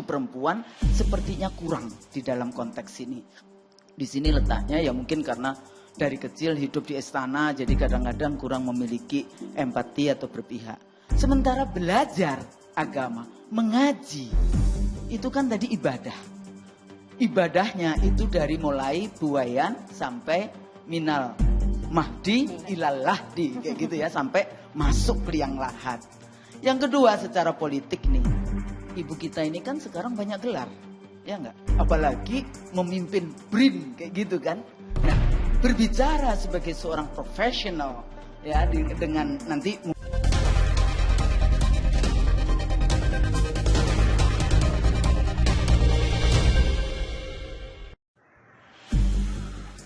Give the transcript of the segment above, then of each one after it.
isu perempuan sepertinya kurang di dalam konteks ini. Di sini letaknya ya mungkin karena dari kecil hidup di istana, jadi kadang-kadang kurang memiliki empati atau berpihak. Sementara belajar agama, mengaji, itu kan tadi ibadah. Ibadahnya itu dari mulai buayan sampai minal mahdi ilal lahdi, kayak gitu ya, sampai masuk ke liang lahat. Yang kedua secara politik nih, ibu kita ini kan sekarang banyak gelar, ya enggak? Apalagi memimpin BRIN kayak gitu kan. Nah, berbicara sebagai seorang profesional ya dengan nanti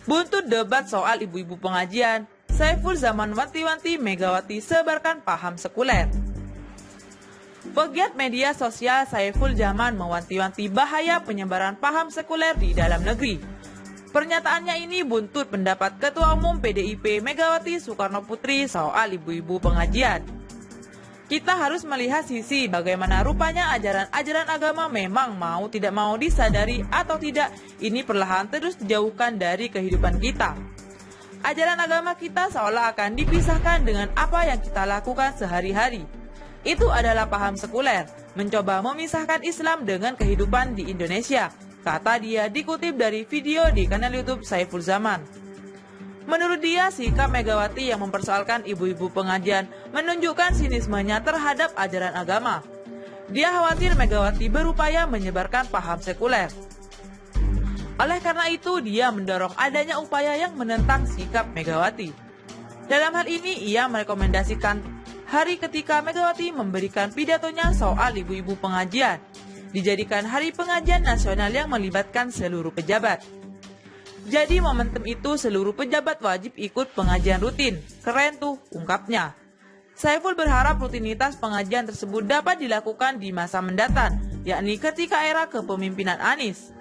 buntut debat soal ibu-ibu pengajian, Saiful Zaman wanti-wanti Megawati sebarkan paham sekuler. Pegiat media sosial Saiful Zaman mewanti-wanti bahaya penyebaran paham sekuler di dalam negeri. Pernyataannya ini buntut pendapat Ketua Umum PDIP Megawati Soekarno Putri soal ibu-ibu pengajian. Kita harus melihat sisi bagaimana rupanya ajaran-ajaran agama memang mau tidak mau disadari atau tidak, ini perlahan terus dijauhkan dari kehidupan kita. Ajaran agama kita seolah akan dipisahkan dengan apa yang kita lakukan sehari-hari. Itu adalah paham sekuler, mencoba memisahkan Islam dengan kehidupan di Indonesia, kata dia dikutip dari video di kanal YouTube Saiful Zaman. Menurut dia, sikap Megawati yang mempersoalkan ibu-ibu pengajian menunjukkan sinismenya terhadap ajaran agama. Dia khawatir Megawati berupaya menyebarkan paham sekuler. Oleh karena itu, dia mendorong adanya upaya yang menentang sikap Megawati. Dalam hal ini, ia merekomendasikan hari ketika Megawati memberikan pidatonya soal ibu-ibu pengajian dijadikan Hari Pengajian Nasional yang melibatkan seluruh pejabat. Jadi momentum itu seluruh pejabat wajib ikut pengajian rutin. Keren tuh, ungkapnya. Saiful berharap rutinitas pengajian tersebut dapat dilakukan di masa mendatang, yakni ketika era kepemimpinan Anies.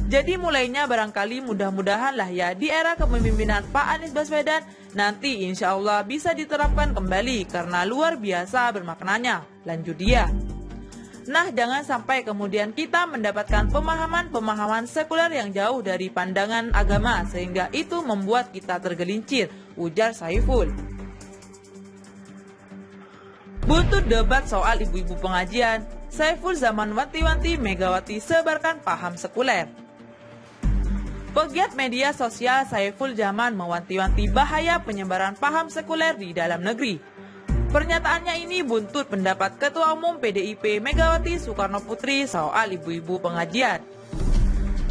Jadi mulainya barangkali mudah-mudahan lah ya di era kepemimpinan Pak Anies Baswedan nanti insya Allah bisa diterapkan kembali karena luar biasa bermaknanya, lanjut dia. Nah, jangan sampai kemudian kita mendapatkan pemahaman-pemahaman sekuler yang jauh dari pandangan agama sehingga itu membuat kita tergelincir, ujar Saiful. Buntut debat soal ibu-ibu pengajian, Saiful Zaman wanti-wanti Megawati sebarkan paham sekuler. Pegiat media sosial Saiful Zaman mewanti-wanti bahaya penyebaran paham sekuler di dalam negeri. Pernyataannya ini buntut pendapat Ketua Umum PDIP Megawati Soekarno Putri soal ibu-ibu pengajian.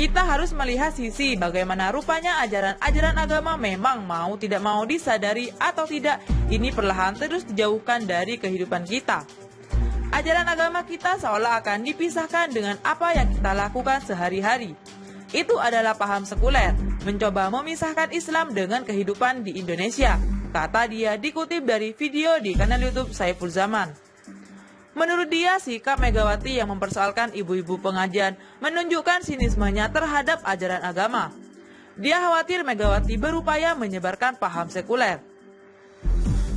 Kita harus melihat sisi bagaimana rupanya ajaran-ajaran agama memang mau tidak mau disadari atau tidak, ini perlahan terus dijauhkan dari kehidupan kita. Ajaran agama kita seolah akan dipisahkan dengan apa yang kita lakukan sehari-hari. Itu adalah paham sekuler, mencoba memisahkan Islam dengan kehidupan di Indonesia, kata dia dikutip dari video di kanal YouTube Saiful Zaman. Menurut dia, sikap Megawati yang mempersoalkan ibu-ibu pengajian menunjukkan sinismenya terhadap ajaran agama. Dia khawatir Megawati berupaya menyebarkan paham sekuler.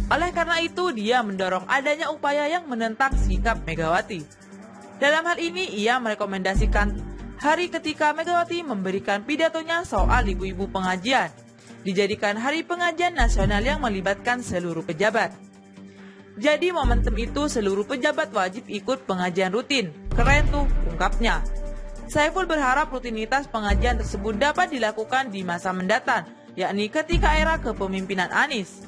Oleh karena itu, dia mendorong adanya upaya yang menentang sikap Megawati. Dalam hal ini, ia merekomendasikan hari ketika Megawati memberikan pidatonya soal ibu-ibu pengajian dijadikan Hari Pengajian Nasional yang melibatkan seluruh pejabat. Jadi momentum itu seluruh pejabat wajib ikut pengajian rutin. Keren tuh, ungkapnya. Saiful berharap rutinitas pengajian tersebut dapat dilakukan di masa mendatang, yakni ketika era kepemimpinan Anies.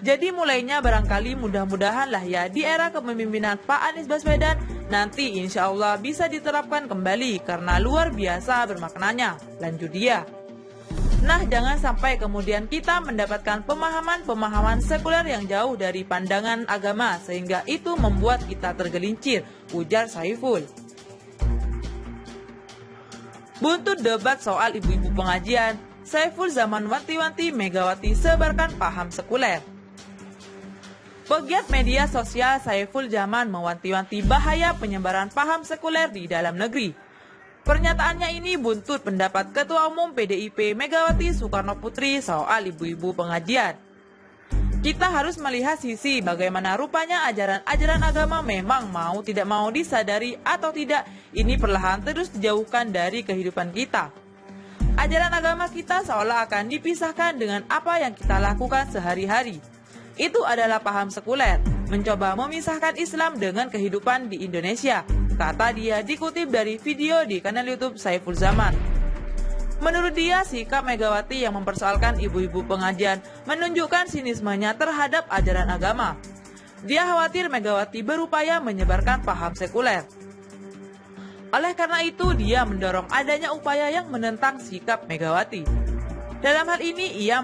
Jadi mulainya barangkali mudah-mudahan lah ya di era kepemimpinan Pak Anies Baswedan nanti insya Allah bisa diterapkan kembali karena luar biasa bermaknanya, lanjut dia. Nah, jangan sampai kemudian kita mendapatkan pemahaman-pemahaman sekuler yang jauh dari pandangan agama sehingga itu membuat kita tergelincir, ujar Saiful. Buntut debat soal ibu-ibu pengajian, Saiful Zaman wanti-wanti Megawati sebarkan paham sekuler. Pegiat media sosial Saiful Zaman mewanti-wanti bahaya penyebaran paham sekuler di dalam negeri. Pernyataannya ini buntut pendapat Ketua Umum PDIP Megawati Soekarno Putri soal ibu-ibu pengajian. Kita harus melihat sisi bagaimana rupanya ajaran-ajaran agama memang mau tidak mau disadari atau tidak, ini perlahan terus dijauhkan dari kehidupan kita. Ajaran agama kita seolah akan dipisahkan dengan apa yang kita lakukan sehari-hari. Itu adalah paham sekuler, mencoba memisahkan Islam dengan kehidupan di Indonesia, kata dia dikutip dari video di kanal YouTube Saiful Zaman. Menurut dia, sikap Megawati yang mempersoalkan ibu-ibu pengajian menunjukkan sinismenya terhadap ajaran agama. Dia khawatir Megawati berupaya menyebarkan paham sekuler. Oleh karena itu, dia mendorong adanya upaya yang menentang sikap Megawati. Dalam hal ini, ia